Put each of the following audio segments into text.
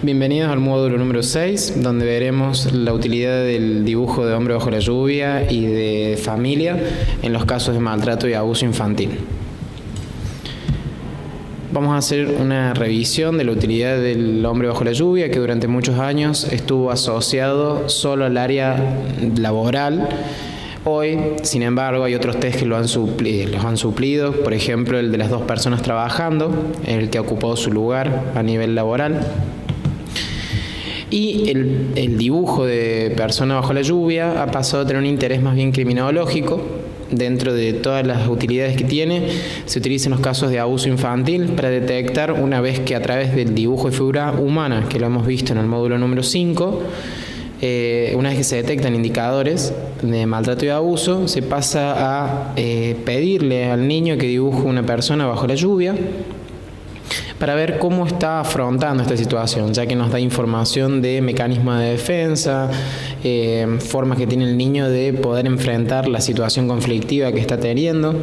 Bienvenidos al módulo número 6, donde veremos la utilidad del dibujo de hombre bajo la lluvia y de familia en los casos de maltrato y abuso infantil. Vamos a hacer una revisión de la utilidad del hombre bajo la lluvia, que durante muchos años estuvo asociado solo al área laboral. Hoy, sin embargo, hay otros test que los han suplido, por ejemplo, el de las dos personas trabajando, el que ha ocupado su lugar a nivel laboral. Y el dibujo de persona bajo la lluvia ha pasado a tener un interés más bien criminológico. Dentro de todas las utilidades que tiene, se utiliza en los casos de abuso infantil para detectar, una vez que a través del dibujo de figura humana, que lo hemos visto en el módulo número 5, una vez que se detectan indicadores de maltrato y abuso, se pasa a pedirle al niño que dibuje una persona bajo la lluvia para ver cómo está afrontando esta situación, ya que nos da información de mecanismos de defensa, formas que tiene el niño de poder enfrentar la situación conflictiva que está teniendo,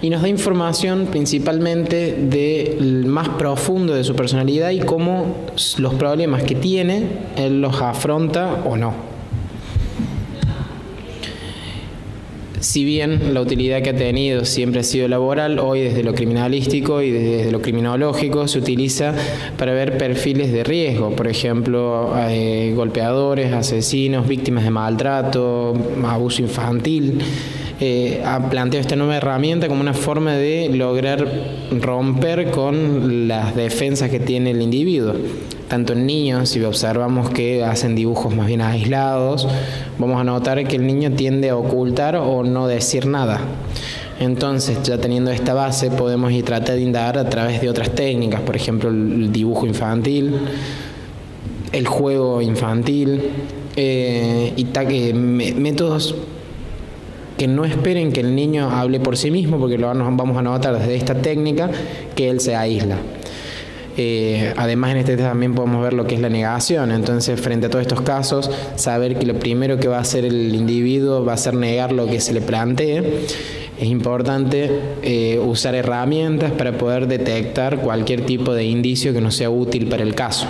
y nos da información principalmente del más profundo de su personalidad y cómo los problemas que tiene él los afronta o no. Si bien la utilidad que ha tenido siempre ha sido laboral, hoy desde lo criminalístico y desde lo criminológico se utiliza para ver perfiles de riesgo, por ejemplo, golpeadores, asesinos, víctimas de maltrato, abuso infantil. Ha planteado esta nueva herramienta como una forma de lograr romper con las defensas que tiene el individuo. Tanto en niños, si observamos que hacen dibujos más bien aislados, vamos a notar que el niño tiende a ocultar o no decir nada. Entonces, ya teniendo esta base, podemos ir tratar de indagar a través de otras técnicas, por ejemplo, el dibujo infantil, el juego infantil, y métodos que no esperen que el niño hable por sí mismo, porque lo vamos a notar desde esta técnica que él se aísla. Además, en este test también podemos ver lo que es la negación. Entonces, frente a todos estos casos, saber que lo primero que va a hacer el individuo va a ser negar lo que se le plantee. Es importante usar herramientas para poder detectar cualquier tipo de indicio que no sea útil para el caso.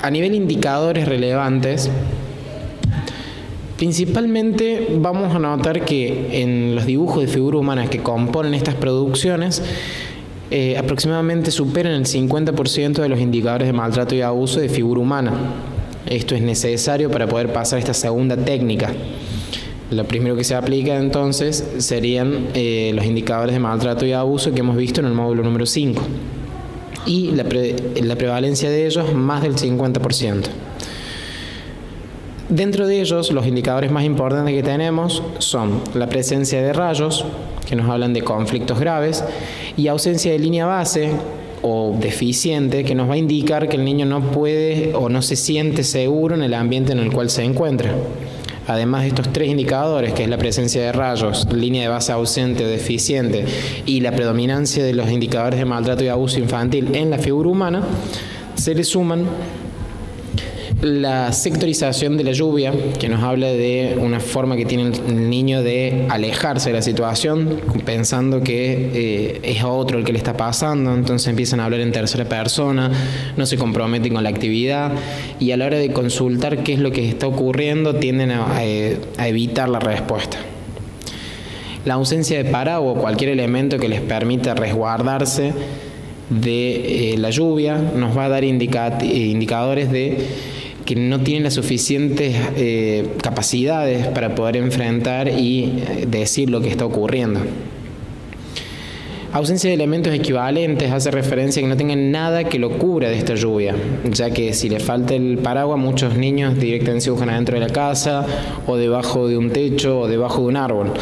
A nivel indicadores relevantes, principalmente vamos a notar que en los dibujos de figura humana que componen estas producciones, aproximadamente superan el 50% de los indicadores de maltrato y abuso de figura humana. Esto es necesario para poder pasar esta segunda técnica. Lo primero que se aplica entonces serían los indicadores de maltrato y abuso que hemos visto en el módulo número 5. Y la prevalencia de ellos más del 50%. Dentro de ellos, los indicadores más importantes que tenemos son la presencia de rayos, que nos hablan de conflictos graves, y ausencia de línea base o deficiente, que nos va a indicar que el niño no puede o no se siente seguro en el ambiente en el cual se encuentra. Además de estos tres indicadores, que es la presencia de rayos, línea de base ausente o deficiente, y la predominancia de los indicadores de maltrato y abuso infantil en la figura humana, se le suman la sectorización de la lluvia, que nos habla de una forma que tiene el niño de alejarse de la situación, pensando que es otro el que le está pasando. Entonces empiezan a hablar en tercera persona, no se comprometen con la actividad, y a la hora de consultar qué es lo que está ocurriendo tienden a evitar la respuesta. La ausencia de paraguas o cualquier elemento que les permita resguardarse de la lluvia nos va a dar indicadores de que no tienen las suficientes capacidades para poder enfrentar y decir lo que está ocurriendo. Ausencia de elementos equivalentes hace referencia a que no tengan nada que lo cubra de esta lluvia, ya que si le falta el paraguas, muchos niños directamente se buscan adentro de la casa o debajo de un techo o debajo de un árbol.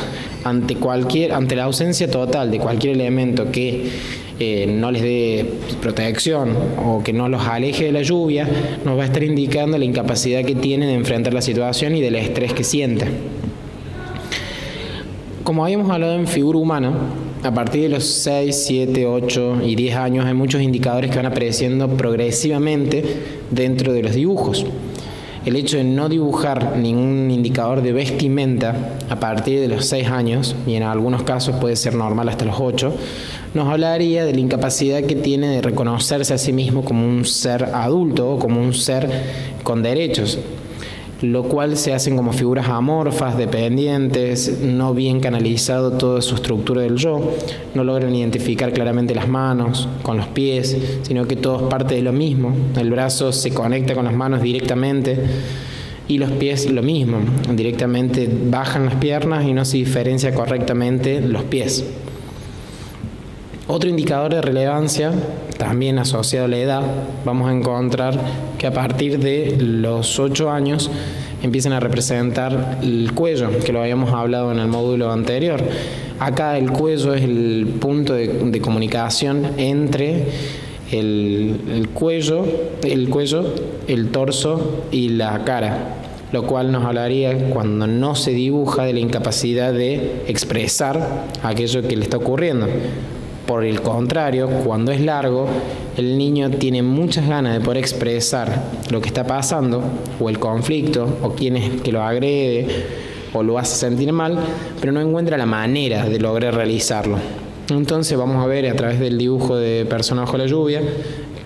Ante la ausencia total de cualquier elemento que no les dé protección o que no los aleje de la lluvia, nos va a estar indicando la incapacidad que tienen de enfrentar la situación y del estrés que sienten. Como habíamos hablado en figura humana, a partir de los 6, 7, 8 y 10 años hay muchos indicadores que van apareciendo progresivamente dentro de los dibujos. el hecho de no dibujar ningún indicador de vestimenta a partir de los 6 años, y en algunos casos puede ser normal hasta los 8, nos hablaría de la incapacidad que tiene de reconocerse a sí mismo como un ser adulto o como un ser con derechos, lo cual se hacen como figuras amorfas, dependientes, no bien canalizado toda su estructura del yo, no logran identificar claramente las manos con los pies, sino que todo es parte de lo mismo. El brazo se conecta con las manos directamente y los pies lo mismo, directamente bajan las piernas y no se diferencia correctamente los pies. Otro indicador de relevancia, también asociado a la edad, vamos a encontrar que a partir de los 8 años empiezan a representar el cuello, que lo habíamos hablado en el módulo anterior. Acá el cuello es el punto de comunicación entre el cuello, el torso y la cara, lo cual nos hablaría cuando no se dibuja de la incapacidad de expresar aquello que le está ocurriendo. Por el contrario, cuando es largo, el niño tiene muchas ganas de poder expresar lo que está pasando, o el conflicto, o quién es que lo agrede, o lo hace sentir mal, pero no encuentra la manera de lograr realizarlo. Entonces vamos a ver a través del dibujo de Persona bajo la lluvia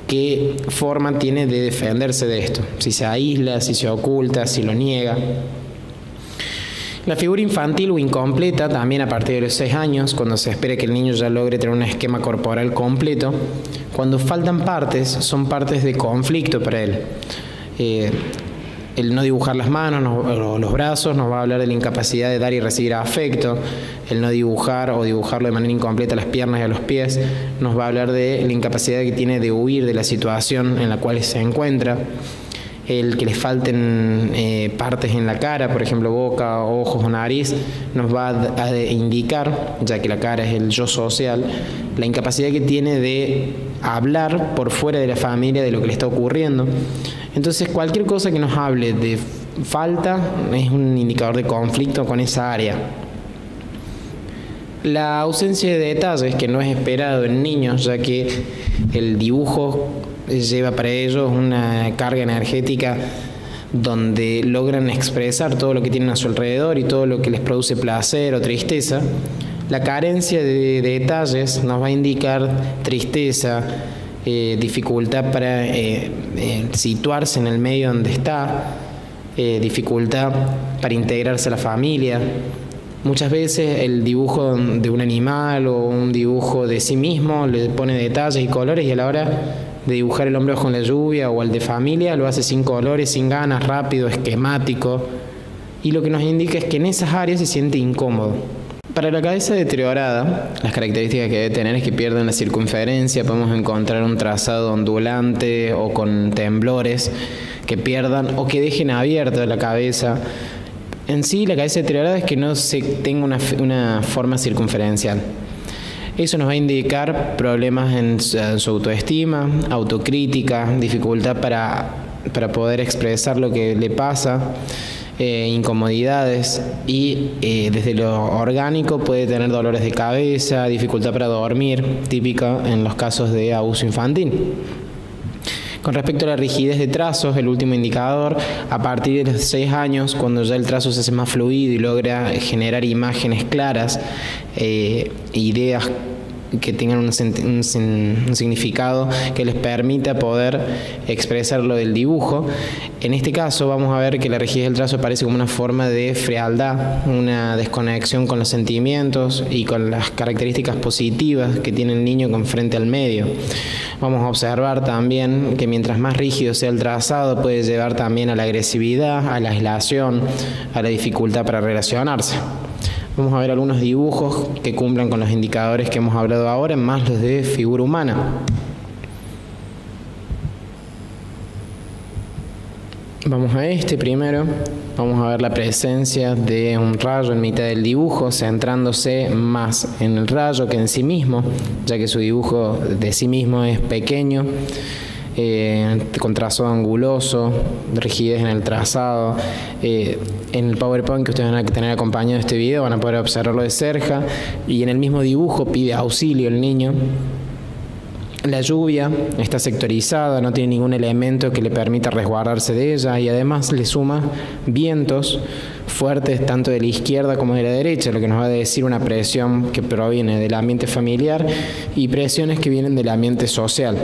qué forma tiene de defenderse de esto, si se aísla, si se oculta, si lo niega. La figura infantil o incompleta, también a partir de los 6 años, cuando se espera que el niño ya logre tener un esquema corporal completo, cuando faltan partes, son partes de conflicto para él. El no dibujar las manos o los brazos nos va a hablar de la incapacidad de dar y recibir afecto. El no dibujar o dibujarlo de manera incompleta las piernas y a los pies nos va a hablar de la incapacidad que tiene de huir de la situación en la cual se encuentra. El que le falten partes en la cara, por ejemplo boca, ojos o nariz, nos va a indicar, ya que la cara es el yo social, la incapacidad que tiene de hablar por fuera de la familia de lo que le está ocurriendo. Entonces cualquier cosa que nos hable de falta es un indicador de conflicto con esa área. La ausencia de detalles, que no es esperado en niños, ya que el dibujo lleva para ellos una carga energética donde logran expresar todo lo que tienen a su alrededor y todo lo que les produce placer o tristeza. La carencia de detalles nos va a indicar tristeza, dificultad para situarse en el medio donde está, dificultad para integrarse a la familia. Muchas veces el dibujo de un animal o un dibujo de sí mismo le pone detalles y colores, y a la hora de dibujar el hombre bajo la lluvia o el de familia lo hace sin colores, sin ganas, rápido, esquemático, y lo que nos indica es que en esas áreas se siente incómodo. Para la cabeza deteriorada, las características que debe tener es que pierden la circunferencia, podemos encontrar un trazado ondulante o con temblores que pierdan o que dejen abierta la cabeza. En sí, la cabeza deteriorada es que no se tenga una forma circunferencial. Eso nos va a indicar problemas en su autoestima, autocrítica, dificultad para poder expresar lo que le pasa, incomodidades, y desde lo orgánico puede tener dolores de cabeza, dificultad para dormir, típica en los casos de abuso infantil. Con respecto a la rigidez de trazos, el último indicador, a partir de los 6 años, cuando ya el trazo se hace más fluido y logra generar imágenes claras, ideas que tengan un significado que les permita poder expresar lo del dibujo. En este caso vamos a ver que la rigidez del trazo aparece como una forma de frialdad, una desconexión con los sentimientos y con las características positivas que tiene el niño con frente al medio. Vamos a observar también que mientras más rígido sea el trazado puede llevar también a la agresividad, a la aislación, a la dificultad para relacionarse. Vamos a ver algunos dibujos que cumplan con los indicadores que hemos hablado ahora, más los de figura humana. Vamos a este primero. Vamos a ver la presencia de un rayo en mitad del dibujo, centrándose más en el rayo que en sí mismo, ya que su dibujo de sí mismo es pequeño, con trazado anguloso, rigidez en el trazado. En el PowerPoint que ustedes van a tener acompañado de este video van a poder observarlo de cerca, y en el mismo dibujo pide auxilio el niño. La lluvia está sectorizada, no tiene ningún elemento que le permita resguardarse de ella y además le suma vientos fuertes tanto de la izquierda como de la derecha, lo que nos va a decir una presión que proviene del ambiente familiar y presiones que vienen del ambiente social.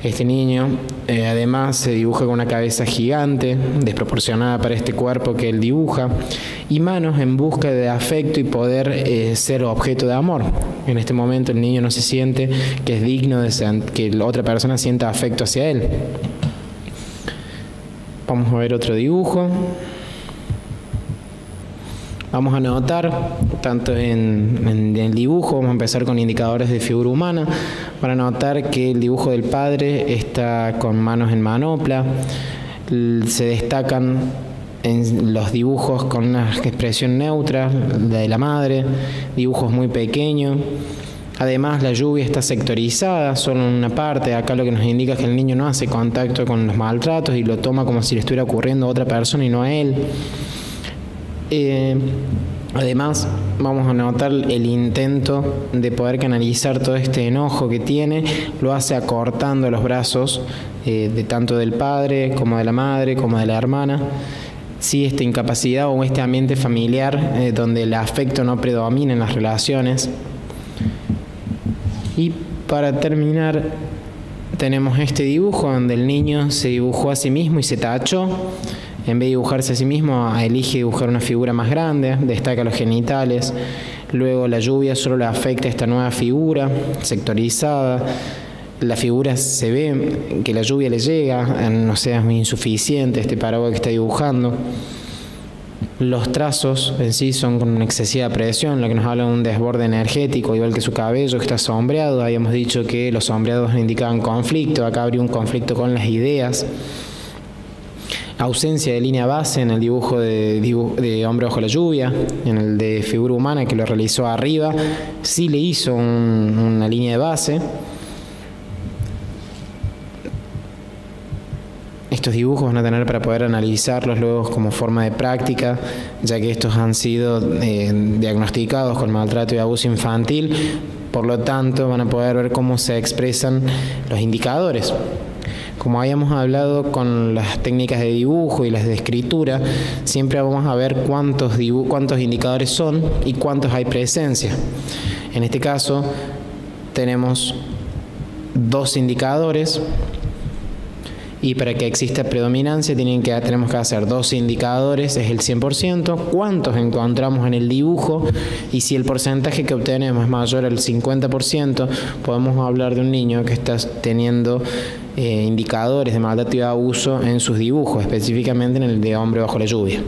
Este niño además se dibuja con una cabeza gigante, desproporcionada para este cuerpo que él dibuja, y manos en busca de afecto y poder ser objeto de amor. En este momento el niño no se siente que es digno de que la otra persona sienta afecto hacia él. Vamos a ver otro dibujo. Vamos a notar, tanto en el dibujo, vamos a empezar con indicadores de figura humana, para notar que el dibujo del padre está con manos en manopla, se destacan en los dibujos con una expresión neutra, la de la madre, dibujos muy pequeños. Además, la lluvia está sectorizada, solo en una parte. Acá lo que nos indica es que el niño no hace contacto con los maltratos y lo toma como si le estuviera ocurriendo a otra persona y no a él. Además, vamos a notar el intento de poder canalizar todo este enojo que tiene, lo hace acortando los brazos de tanto del padre como de la madre como de la hermana. Sí, esta incapacidad o este ambiente familiar donde el afecto no predomina en las relaciones. Y para terminar, tenemos este dibujo donde el niño se dibujó a sí mismo y se tachó. En vez de dibujarse a sí mismo, elige dibujar una figura más grande, destaca los genitales. Luego la lluvia solo le afecta a esta nueva figura, sectorizada. La figura se ve que la lluvia le llega, no sea, es muy insuficiente este paraguas que está dibujando. Los trazos en sí son con una excesiva presión, lo que nos habla de un desborde energético, igual que su cabello que está sombreado. Habíamos dicho que los sombreados indicaban conflicto, acá habría un conflicto con las ideas. Ausencia de línea base en el dibujo de Hombre bajo la lluvia. En el de figura humana que lo realizó arriba, sí le hizo una línea de base. Estos dibujos van a tener para poder analizarlos luego como forma de práctica, ya que estos han sido diagnosticados con maltrato y abuso infantil. Por lo tanto, van a poder ver cómo se expresan los indicadores. Como habíamos hablado con las técnicas de dibujo y las de escritura, siempre vamos a ver cuántos indicadores son y cuántos hay presencia. En este caso, tenemos 2 indicadores y para que exista predominancia tenemos que hacer 2 indicadores, es el 100%, cuántos encontramos en el dibujo y si el porcentaje que obtenemos es mayor al 50%, podemos hablar de un niño que está teniendo indicadores de maltrato y abuso en sus dibujos, específicamente en el de Hombre bajo la lluvia.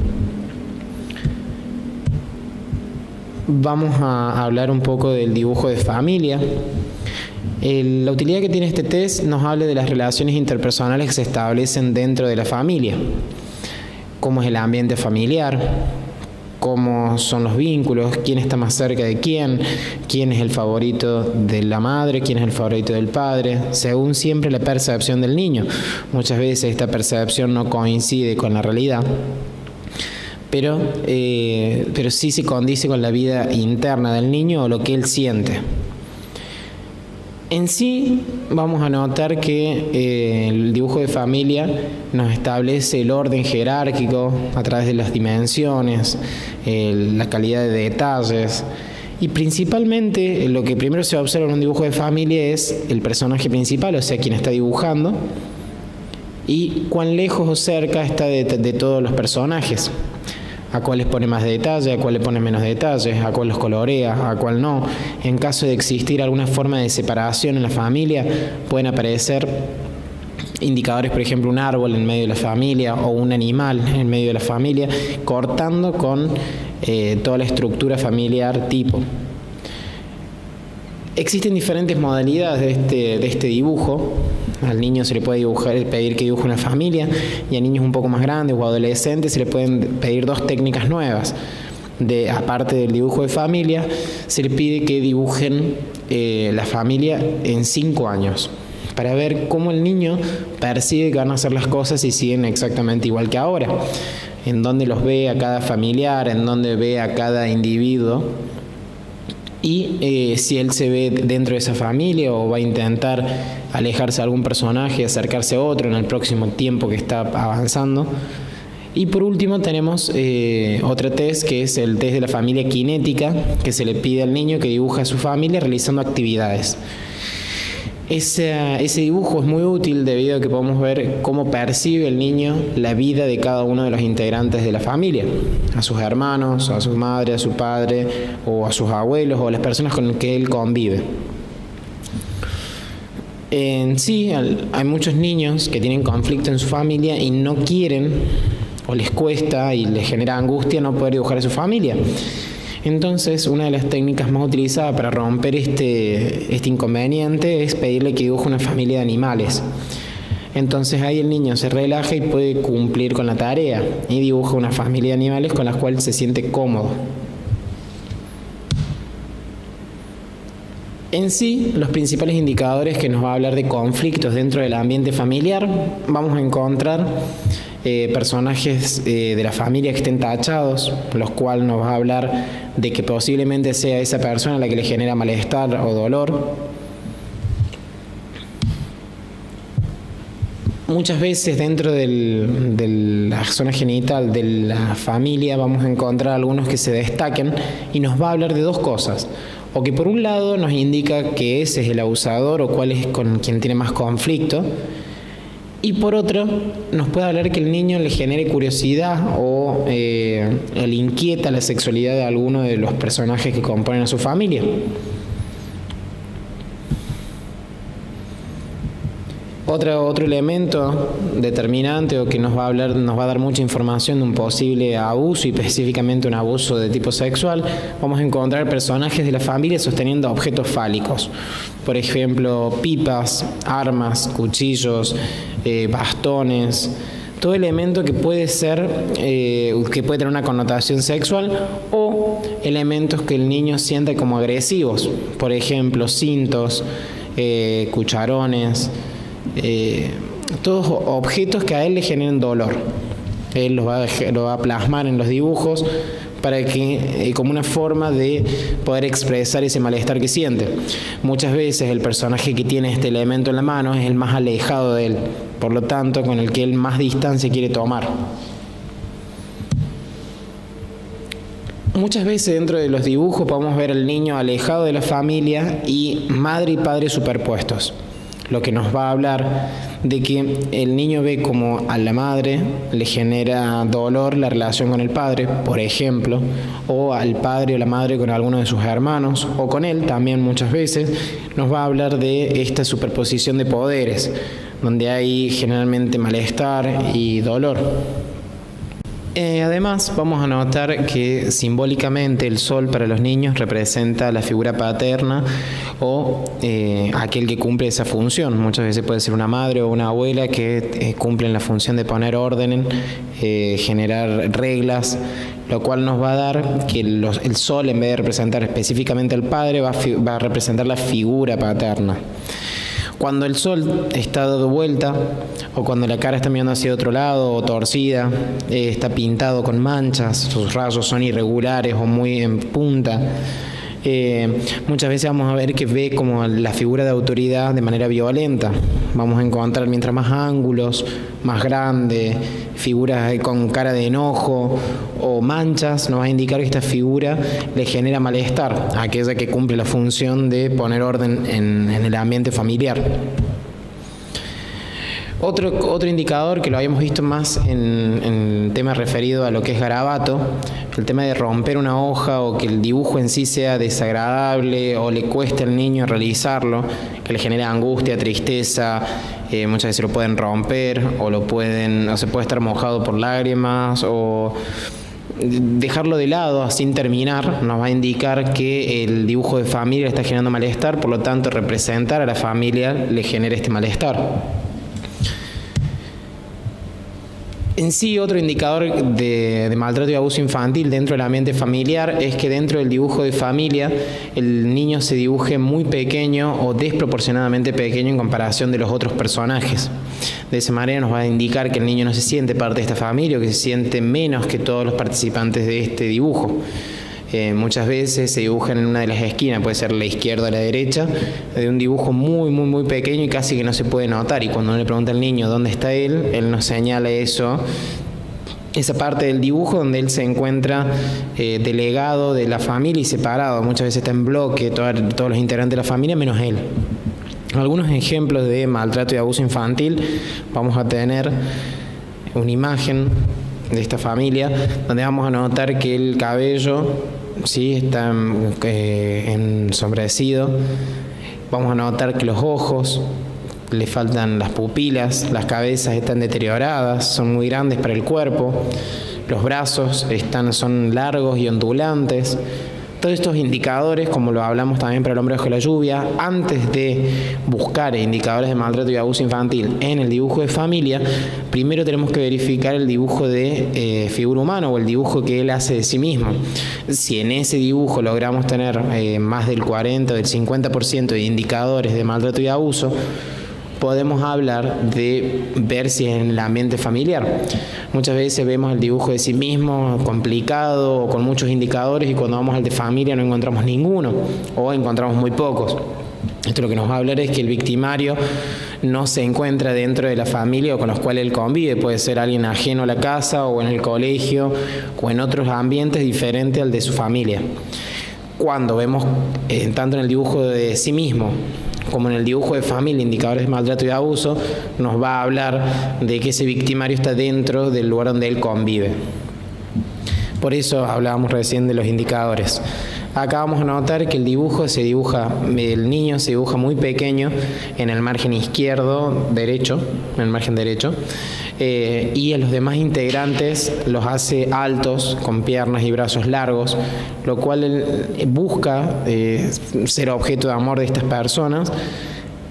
Vamos a hablar un poco del dibujo de familia. La utilidad que tiene este test nos habla de las relaciones interpersonales que se establecen dentro de la familia, cómo es el ambiente familiar, cómo son los vínculos, quién está más cerca de quién es el favorito de la madre, quién es el favorito del padre, según siempre la percepción del niño. Muchas veces esta percepción no coincide con la realidad, pero sí se condice con la vida interna del niño o lo que él siente. En sí, vamos a notar que el dibujo de familia nos establece el orden jerárquico a través de las dimensiones, la calidad de detalles y principalmente lo que primero se observa en un dibujo de familia es el personaje principal, o sea, quien está dibujando, y cuán lejos o cerca está de todos los personajes. A cuál les pone más detalle, a cuál le pone menos detalle, a cuál los colorea, a cuál no. En caso de existir alguna forma de separación en la familia, pueden aparecer indicadores, por ejemplo, un árbol en medio de la familia o un animal en medio de la familia, cortando con toda la estructura familiar tipo. Existen diferentes modalidades de este dibujo. Al niño se le puede pedir que dibuje una familia y a niños un poco más grandes o adolescentes se le pueden pedir 2 técnicas nuevas. Aparte del dibujo de familia, se le pide que dibujen la familia en 5 años para ver cómo el niño percibe que van a hacer las cosas y siguen exactamente igual que ahora. En dónde los ve a cada familiar, en dónde ve a cada individuo y si él se ve dentro de esa familia o va a intentar alejarse de algún personaje y acercarse a otro en el próximo tiempo que está avanzando. Y por último tenemos otro test, que es el test de la familia kinética, que se le pide al niño que dibuje a su familia realizando actividades. Ese dibujo es muy útil debido a que podemos ver cómo percibe el niño la vida de cada uno de los integrantes de la familia, a sus hermanos, a su madre, a su padre, o a sus abuelos, o a las personas con las que él convive. En sí, hay muchos niños que tienen conflicto en su familia y no quieren, o les cuesta y les genera angustia no poder dibujar a su familia. Entonces, una de las técnicas más utilizadas para romper este inconveniente es pedirle que dibuje una familia de animales. Entonces ahí el niño se relaja y puede cumplir con la tarea y dibuja una familia de animales con las cuales se siente cómodo. En sí, los principales indicadores que nos va a hablar de conflictos dentro del ambiente familiar, vamos a encontrar personajes de la familia que estén tachados, los cuales nos va a hablar de que posiblemente sea esa persona la que le genera malestar o dolor. Muchas veces dentro de la zona genital de la familia vamos a encontrar algunos que se destaquen y nos va a hablar de dos cosas. O que por un lado nos indica que ese es el abusador o cuál es con quien tiene más conflicto, y por otro nos puede hablar que el niño le genere curiosidad o le inquieta la sexualidad de alguno de los personajes que componen a su familia. Otro elemento determinante o que nos va a dar mucha información de un posible abuso y específicamente un abuso de tipo sexual, vamos a encontrar personajes de la familia sosteniendo objetos fálicos. Por ejemplo, pipas, armas, cuchillos, bastones, todo elemento que puede ser, que puede tener una connotación sexual, o elementos que el niño sienta como agresivos. Por ejemplo, cintos, cucharones, todos objetos que a él le generen dolor. Él lo va a plasmar en los dibujos para que, como una forma de poder expresar ese malestar que siente. Muchas veces el personaje que tiene este elemento en la mano es el más alejado de él, por lo tanto con el que él más distancia quiere tomar. Muchas veces dentro de los dibujos podemos ver al niño alejado de la familia y madre y padre superpuestos, lo que nos va a hablar de que el niño ve como a la madre le genera dolor la relación con el padre, por ejemplo, o al padre o la madre con alguno de sus hermanos, o con él también muchas veces. Nos va a hablar de esta superposición de poderes, donde hay generalmente malestar y dolor. Además, vamos a notar que simbólicamente el sol para los niños representa la figura paterna o aquel que cumple esa función. Muchas veces puede ser una madre o una abuela que cumplen la función de poner orden, generar reglas, lo cual nos va a dar que el sol, en vez de representar específicamente al padre, va a representar la figura paterna. Cuando el sol está dado vuelta, o cuando la cara está mirando hacia otro lado, o torcida, está pintado con manchas, sus rayos son irregulares o muy en punta, muchas veces vamos a ver que ve como la figura de autoridad de manera violenta. Vamos a encontrar mientras más ángulos, más grande, figuras con cara de enojo o manchas, nos va a indicar que esta figura le genera malestar, aquella que cumple la función de poner orden en el ambiente familiar. Otro indicador que lo habíamos visto más en el tema referido a lo que es garabato, el tema de romper una hoja o que el dibujo en sí sea desagradable o le cueste al niño realizarlo, que le genera angustia, tristeza, muchas veces lo pueden romper o se puede estar mojado por lágrimas o dejarlo de lado sin terminar, nos va a indicar que el dibujo de familia le está generando malestar, por lo tanto representar a la familia le genera este malestar. En sí, otro indicador de maltrato y abuso infantil dentro del ambiente familiar es que dentro del dibujo de familia el niño se dibuje muy pequeño o desproporcionadamente pequeño en comparación de los otros personajes. De esa manera nos va a indicar que el niño no se siente parte de esta familia o que se siente menos que todos los participantes de este dibujo. Muchas veces se dibujan en una de las esquinas, puede ser la izquierda o la derecha, de un dibujo muy pequeño y casi que no se puede notar. Y cuando uno le pregunta al niño dónde está él nos señala eso, esa parte del dibujo donde él se encuentra delegado de la familia y separado. Muchas veces está en bloque todos los integrantes de la familia menos él. Algunos ejemplos de maltrato y abuso infantil: vamos a tener una imagen de esta familia donde vamos a notar que el cabello sí está ensombrecido. Vamos a notar que los ojos le faltan las pupilas, las cabezas están deterioradas, son muy grandes para el cuerpo, los brazos son largos y ondulantes. Todos estos indicadores, como lo hablamos también para el hombre bajo la lluvia, antes de buscar indicadores de maltrato y abuso infantil en el dibujo de familia, primero tenemos que verificar el dibujo de figura humana o el dibujo que él hace de sí mismo. Si en ese dibujo logramos tener más del 40 o del 50% de indicadores de maltrato y abuso, podemos hablar de ver si es en el ambiente familiar. Muchas veces vemos el dibujo de sí mismo complicado o con muchos indicadores, y cuando vamos al de familia no encontramos ninguno o encontramos muy pocos. Esto lo que nos va a hablar es que el victimario no se encuentra dentro de la familia o con los cuales él convive. Puede ser alguien ajeno a la casa o en el colegio o en otros ambientes diferentes al de su familia. Cuando vemos tanto en el dibujo de sí mismo como en el dibujo de familia indicadores de maltrato y de abuso, nos va a hablar de que ese victimario está dentro del lugar donde él convive. Por eso hablábamos recién de los indicadores. Acá vamos a notar que el niño se dibuja muy pequeño en el margen derecho, y a los demás integrantes los hace altos, con piernas y brazos largos, lo cual él busca ser objeto de amor de estas personas,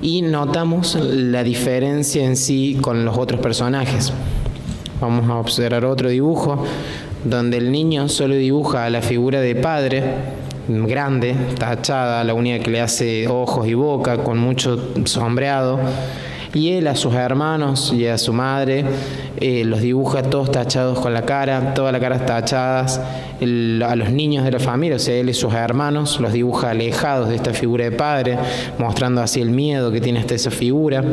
y notamos la diferencia en sí con los otros personajes. Vamos a observar otro dibujo donde el niño solo dibuja a la figura de padre, grande, tachada, la única que le hace ojos y boca, con mucho sombreado, y él a sus hermanos y a su madre los dibuja todos tachados con la cara, todas las caras tachadas. A los niños de la familia, o sea, él y sus hermanos, los dibuja alejados de esta figura de padre, mostrando así el miedo que tiene hasta esa figura,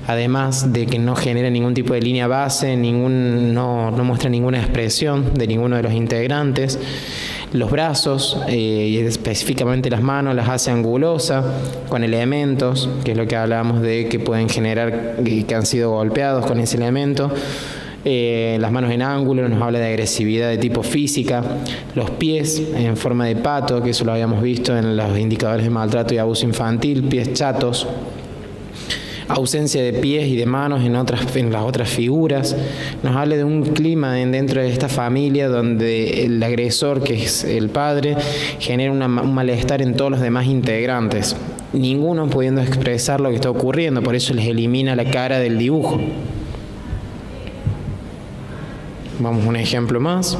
además de que no genera ningún tipo de línea base, no muestra ninguna expresión de ninguno de los integrantes. Los brazos, y específicamente las manos, las hace angulosas, con elementos, que es lo que hablábamos de que pueden generar que han sido golpeados con ese elemento. Las manos en ángulo nos habla de agresividad de tipo física. Los pies en forma de pato, que eso lo habíamos visto en los indicadores de maltrato y abuso infantil, pies chatos. Ausencia de pies y de manos en las otras figuras. Nos habla de un clima dentro de esta familia donde el agresor, que es el padre, genera un malestar en todos los demás integrantes, ninguno pudiendo expresar lo que está ocurriendo, por eso les elimina la cara del dibujo. Vamos a un ejemplo más.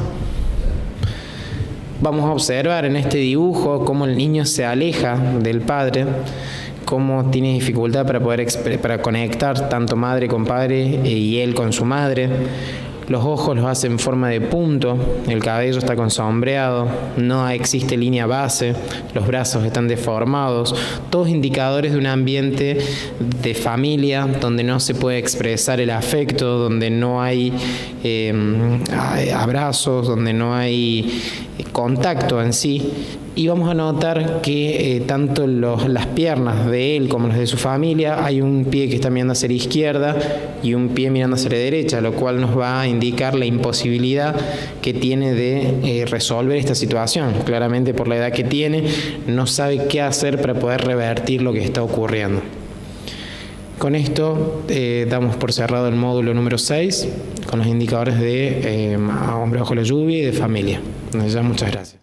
Vamos a observar en este dibujo cómo el niño se aleja del padre, cómo tiene dificultad para conectar tanto madre con padre y él con su madre. Los ojos los hace en forma de punto, el cabello está con sombreado, no existe línea base, los brazos están deformados, todos indicadores de un ambiente de familia donde no se puede expresar el afecto, donde no hay abrazos, donde no hay contacto en sí. Y vamos a notar que tanto las piernas de él como las de su familia, hay un pie que está mirando hacia la izquierda y un pie mirando hacia la derecha, lo cual nos va a indicar la imposibilidad que tiene de resolver esta situación. Claramente, por la edad que tiene, no sabe qué hacer para poder revertir lo que está ocurriendo. Con esto damos por cerrado el módulo número 6 con los indicadores de hombre bajo la lluvia y de familia. Ya, muchas gracias.